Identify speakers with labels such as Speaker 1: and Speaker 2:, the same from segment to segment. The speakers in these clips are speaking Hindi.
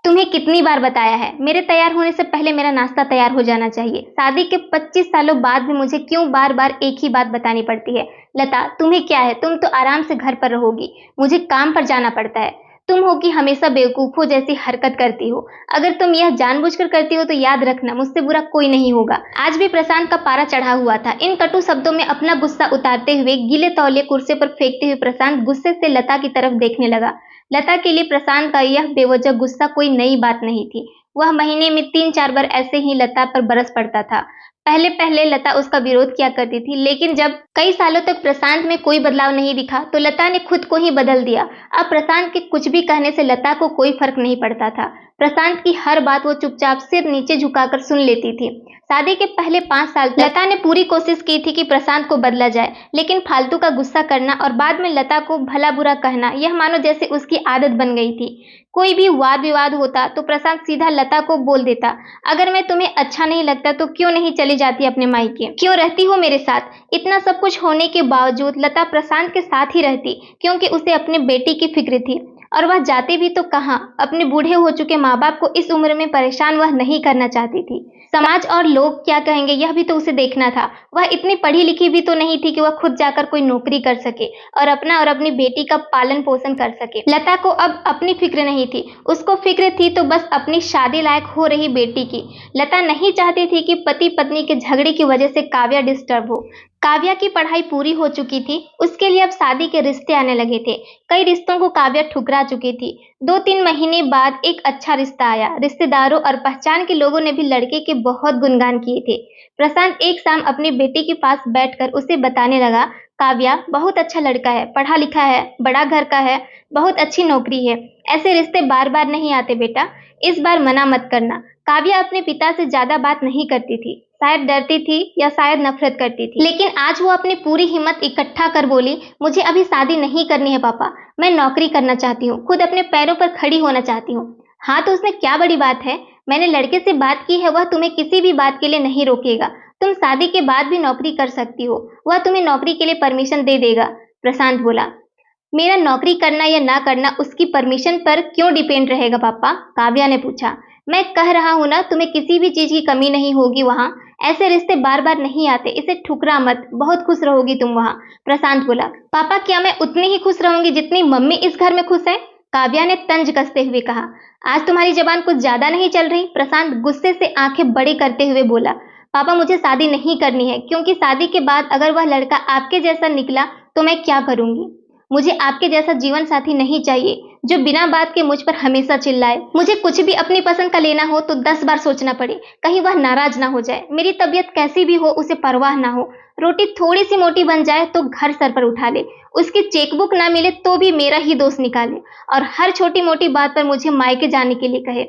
Speaker 1: तुम्हें कितनी बार बताया है, मेरे तैयार होने से पहले मेरा नाश्ता तैयार हो जाना चाहिए। शादी के 25 सालों बाद भी मुझे क्यों बार बार एक ही बात बतानी पड़ती है? लता, तुम्हें क्या है, तुम तो आराम से घर पर रहोगी, मुझे काम पर जाना पड़ता है। तुम हो कि हमेशा बेवकूफों जैसी हरकत करती हो। अगर तुम यह जानबूझकर करती हो तो याद रखना, मुझसे बुरा कोई नहीं होगा। आज भी प्रशांत का पारा चढ़ा हुआ था। इन कटु शब्दों में अपना गुस्सा उतारते हुए गीले तौलिए कुर्सी पर फेंकते हुए प्रशांत गुस्से से लता की तरफ देखने लगा। लता के लिए प्रशांत का यह बेवजह गुस्सा कोई नई बात नहीं थी। वह महीने में 3-4 बार ऐसे ही लता पर बरस पड़ता था। पहले पहले लता उसका विरोध किया करती थी, लेकिन जब कई सालों तक प्रशांत में कोई बदलाव नहीं दिखा तो लता ने खुद को ही बदल दिया। अब प्रशांत के कुछ भी कहने से लता को कोई फर्क नहीं पड़ता था। प्रशांत की हर बात वो चुपचाप सिर नीचे झुकाकर सुन लेती थी। शादी के पहले 5 साल लता ने पूरी कोशिश की थी कि प्रशांत को बदला जाए, लेकिन फालतू का गुस्सा करना और बाद में लता को भला बुरा कहना, यह मानो जैसे उसकी आदत बन गई थी। कोई भी वाद विवाद होता तो प्रशांत सीधा लता को बोल देता, अगर मैं तुम्हें अच्छा नहीं लगता तो क्यों नहीं चली जाती अपने मायके, क्यों रहती हो मेरे साथ? इतना सब कुछ होने के बावजूद लता प्रशांत के साथ ही रहती, क्योंकि उसे अपने बेटी की फिक्र थी। और वह जाते भी तो कहाँ, अपने बूढ़े हो चुके माँ बाप को इस उम्र में परेशान वह नहीं करना चाहती थी। समाज और लोग क्या कहेंगे यह भी तो उसे देखना था। वह इतनी पढ़ी लिखी भी तो नहीं थी कि वह खुद जाकर कोई नौकरी कर सके और अपना और अपनी बेटी का पालन पोषण कर सके। लता को अब अपनी फिक्र नहीं थी, उसको फिक्र थी तो बस अपनी शादी लायक हो रही बेटी की। लता नहीं चाहती थी कि पति पत्नी के झगड़े की वजह से काव्या डिस्टर्ब हो। काव्या की पढ़ाई पूरी हो चुकी थी, उसके लिए अब शादी के रिश्ते आने लगे थे। कई रिश्तों को काव्या ठुकरा चुकी थी। 2-3 महीने बाद एक अच्छा रिश्ता आया। रिश्तेदारों और पहचान के लोगों ने भी लड़के के बहुत गुणगान किए थे। प्रशांत एक शाम अपनी बेटी के पास बैठकर उसे बताने लगा, काव्या बहुत अच्छा लड़का है, पढ़ा लिखा है, बड़ा घर का है, बहुत अच्छी नौकरी है। ऐसे रिश्ते बार बार नहीं आते बेटा, इस बार मना मत करना। काव्या अपने पिता से ज्यादा बात नहीं करती थी, शायद डरती थी या शायद नफरत करती थी, लेकिन आज वो अपनी पूरी हिम्मत इकट्ठा कर बोली, मुझे अभी शादी नहीं करनी है पापा, मैं नौकरी करना चाहती हूँ, खुद अपने पैरों पर खड़ी होना चाहती हूँ। हाँ तो उसमें क्या बड़ी बात है, मैंने लड़के से बात की है, वह तुम्हें किसी भी बात के लिए नहीं रोकेगा। तुम शादी के बाद भी नौकरी कर सकती हो, वह तुम्हें नौकरी के लिए परमिशन दे देगा। प्रशांत बोला, मेरा नौकरी करना या ना करना उसकी परमिशन पर क्यों डिपेंड रहेगा पापा? काव्या ने पूछा। मैं कह रहा हूं ना, तुम्हें किसी भी चीज की कमी नहीं होगी वहां। ऐसे रिश्ते बार बार नहीं आते, इसे ठुकरा मत, बहुत खुश रहोगी तुम वहां। प्रशांत बोला, पापा क्या मैं उतनी ही खुश रहूंगी जितनी मम्मी इस घर में खुश है? काव्या ने तंज कसते हुए कहा। आज तुम्हारी जबान कुछ ज्यादा नहीं चल रही? प्रशांत गुस्से से आंखें बड़ी करते हुए बोला, पापा मुझे शादी नहीं करनी है, क्योंकि शादी के बाद अगर वह लड़का आपके जैसा निकला तो मैं क्या करूंगी? मुझे आपके जैसा जीवन साथी नहीं चाहिए जो बिना बात के मुझ पर हमेशा चिल्लाए। मुझे कुछ भी अपनी पसंद का लेना हो तो 10 बार सोचना पड़े, कहीं वह नाराज ना हो जाए। मेरी तबीयत कैसी भी हो उसे परवाह ना हो। रोटी थोड़ी सी मोटी बन जाए तो घर सर पर उठा ले, उसकी चेकबुक ना मिले तो भी मेरा ही दोष निकाले, और हर छोटी मोटी बात पर मुझे मायके जाने के लिए कहे।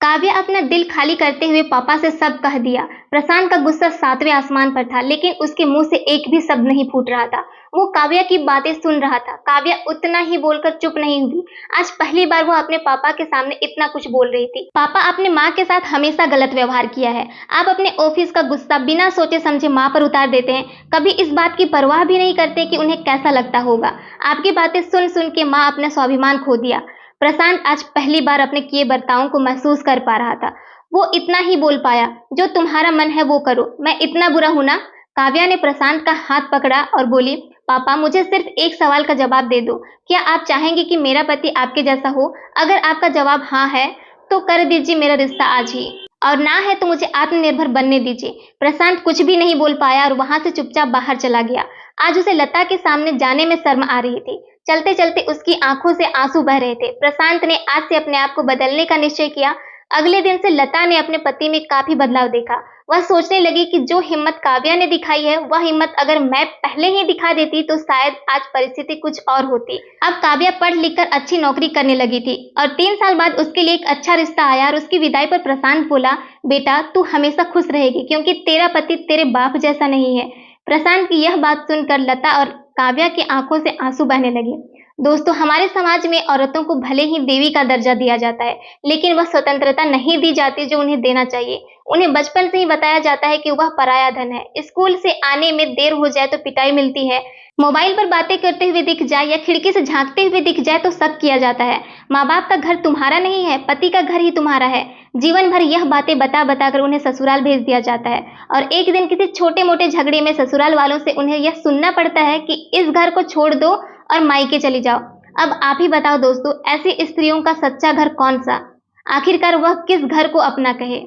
Speaker 1: काव्या अपना दिल खाली करते हुए पापा से सब कह दिया। प्रशांत का गुस्सा 7वें आसमान पर था, लेकिन उसके मुंह से एक भी शब्द नहीं फूट रहा था। वो काव्या की बातें सुन रहा था। काव्या उतना ही बोलकर चुप नहीं हुई। आज पहली बार वो अपने पापा के सामने इतना कुछ बोल रही थी। पापा, आपने माँ के साथ हमेशा गलत व्यवहार किया है। आप अपने ऑफिस का गुस्सा बिना सोचे समझे माँ पर उतार देते हैं, कभी इस बात की परवाह भी नहीं करते कि उन्हें कैसा लगता होगा। आपकी बातें सुन सुन के माँ अपना स्वाभिमान खो दिया। प्रशांत आज पहली बार अपने किए बर्तावों को महसूस कर पा रहा था। वो इतना ही बोल पाया, जो तुम्हारा मन है वो करो, मैं इतना बुरा हूं ना? काव्या ने प्रशांत का हाथ पकड़ा और बोली, पापा मुझे सिर्फ एक सवाल का जवाब दे दो, क्या आप चाहेंगे कि मेरा पति आपके जैसा हो? अगर आपका जवाब हाँ है तो कर दीजिए मेरा रिश्ता आज ही, और ना है तो मुझे आत्मनिर्भर बनने दीजिए। प्रशांत कुछ भी नहीं बोल पाया और वहां से चुपचाप बाहर चला गया। आज उसे लता के सामने जाने में शर्म आ रही थी। चलते चलते उसकी आंखों से आंसू बह रहे थे। प्रशांत ने आज से अपने आप को बदलने का निश्चय किया। अगले दिन से लता ने अपने पति में काफी बदलाव देखा। वह सोचने लगी कि जो हिम्मत काव्या ने दिखाई है, वह हिम्मत अगर मैं पहले ही दिखा देती तो शायद आज परिस्थिति कुछ और होती। अब काव्या पढ़ लिख कर अच्छी नौकरी करने लगी थी और 3 साल बाद उसके लिए एक अच्छा रिश्ता आया, और उसकी विदाई पर प्रशांत बोला, बेटा तू हमेशा खुश रहेगी, क्योंकि तेरा पति तेरे बाप जैसा नहीं है। प्रशांत की यह बात सुनकर लता और काव्या की आंखों से आंसू बहने लगे। दोस्तों, हमारे समाज में औरतों को भले ही देवी का दर्जा दिया जाता है, लेकिन वह स्वतंत्रता नहीं दी जाती जो उन्हें देना चाहिए। उन्हें बचपन से ही बताया जाता है कि वह पराया धन है। स्कूल से आने में देर हो जाए तो पिटाई मिलती है। मोबाइल पर बातें करते हुए दिख जाए या खिड़की से झांकते हुए दिख जाए तो शक किया जाता है। माँ बाप का घर तुम्हारा नहीं है, पति का घर ही तुम्हारा है। जीवन भर यह बातें बता बता कर उन्हें ससुराल भेज दिया जाता है और एक दिन किसी छोटे मोटे झगड़े में ससुराल वालों से उन्हें यह सुनना पड़ता है कि इस घर को छोड़ दो और मायके चली जाओ। अब आप ही बताओ दोस्तों, ऐसी स्त्रियों का सच्चा घर कौन सा? आखिरकार वह किस घर को अपना कहे?